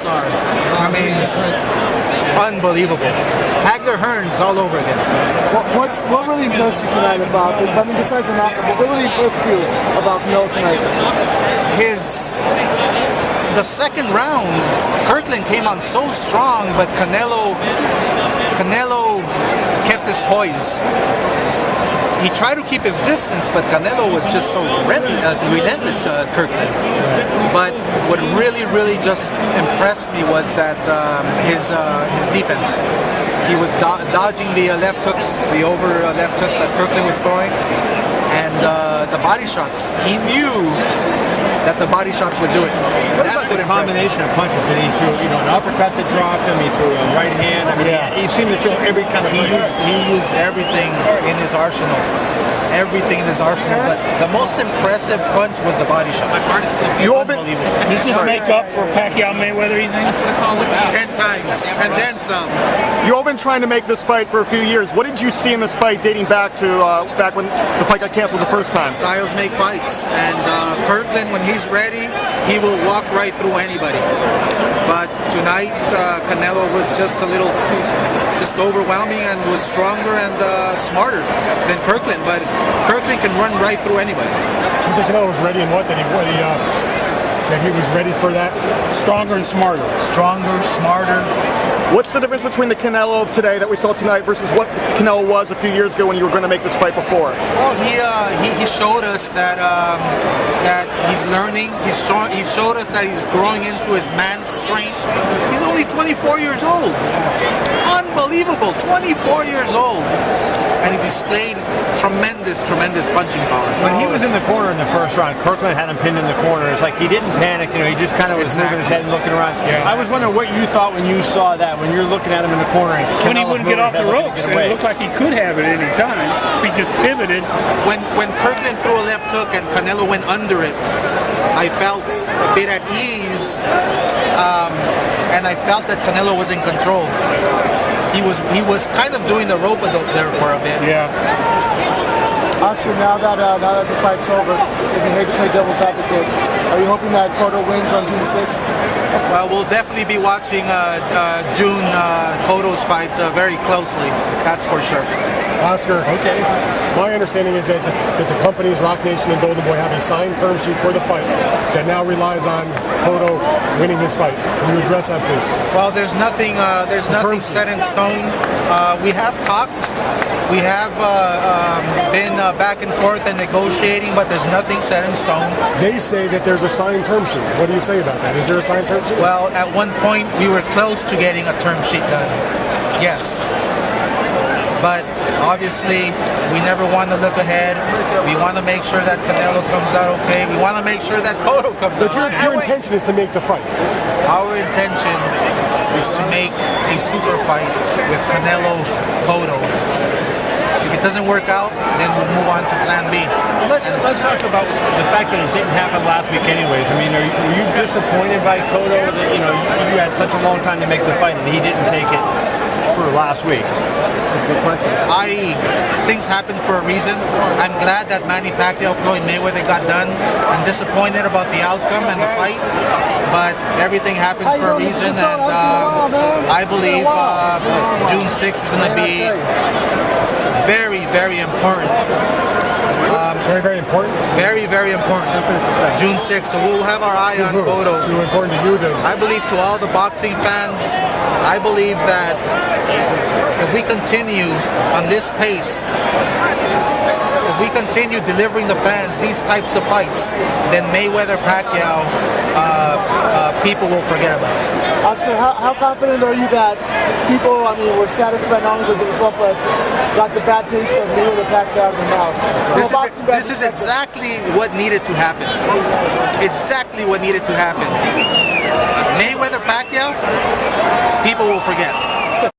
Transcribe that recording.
star. I mean, unbelievable. Hagler Hearns all over again. What really impressed you tonight about? I mean, besides the knockout, what really impressed you about Canelo tonight? The second round, Kirkland came on so strong, but Canelo kept his poise. He tried to keep his distance, but Canelo was just so relentless, Kirkland. But what really just impressed me was that his defense. He was dodging the left hooks, the over left hooks that Kirkland was throwing, and the body shots. He knew that the body shots would do it. That's what a combination of punches. Did he threw, an uppercut that dropped him? He threw a right hand. I mean, he seemed to show every kind of. He used everything in his arsenal. Everything in his arsenal, but the most impressive punch was the body shot. Unbelievable. Does this make up for Pacquiao Mayweather, you think? 10 times, and then some. You all been trying to make this fight for a few years. What did you see in this fight dating back to back when the fight got canceled the first time? Styles make fights, and Kirkland, when he's ready, he will walk right through anybody. But tonight, Canelo was just overwhelming and was stronger and smarter than Kirkland. But Kirkland can run right through anybody. You said Canelo was ready, and that he was ready for that? Stronger and smarter. Stronger, smarter. What's the difference between the Canelo of today that we saw tonight versus what Canelo was a few years ago when you were going to make this fight before? Well, he showed us that he's learning. He showed us that he's growing into his man's strength. He's only 24 years old. Unbelievable, 24 years old. And he displayed tremendous punching power. When he was in the corner in the first round, Kirkland had him pinned in the corner. It's like he didn't panic, he just kind of was moving his head and looking around. Yeah. I was wondering what you thought when you saw that, when you're looking at him in the corner. And when he wouldn't get off the ropes, and it looked like he could have it at any time. If he just pivoted. When Kirkland threw a left hook and Canelo went under it, I felt a bit at ease, and I felt that Canelo was in control. He was kind of doing the rope-a-dope there for a bit. Yeah. Oscar, now that the fight's over, if you hate to play devil's advocate, are you hoping that Cotto wins on June 6th? Well, we'll definitely be watching June Cotto's fight very closely. That's for sure. Oscar, okay. My understanding is that the companies, Rock Nation and Golden Boy, have a signed term sheet for the fight that now relies on Cotto winning this fight. Can you address that, please? Well, there's nothing set in stone. We have talked. We have been back and forth and negotiating, but there's nothing set in stone. They say that there's a signed term sheet. What do you say about that? Is there a signed term sheet? Well, at one point we were close to getting a term sheet done. Yes. But obviously, we never want to look ahead. We want to make sure that Canelo comes out okay. We want to make sure that Cotto comes out okay. Your intention is to make the fight? Our intention is to make a super fight with Canelo Cotto. If it doesn't work out, then we'll move on to plan B. Let's talk about the fact that it didn't happen last week anyways. I mean, were you disappointed by Cotto that, you had such a long time to make the fight and he didn't take it for last week? That's a good question. Things happen for a reason. I'm glad that Manny, Pacquiao, Floyd, Mayweather got done. I'm disappointed about the outcome and the fight, but everything happens for a reason, and I believe June 6th is going to be very important. Very important? Very important. June 6th, so we'll have our eye on Cotto. Too important to you, then? I believe to all the boxing fans, I believe that if we continue on this pace, if we continue delivering the fans these types of fights, then Mayweather, Pacquiao, people will forget about it. Oscar, how confident are you that people, were satisfied not only with the result, but got the bad taste of Mayweather, Pacquiao out of their mouth? This is exactly what needed to happen. Exactly what needed to happen. Mayweather, Pacquiao, people will forget.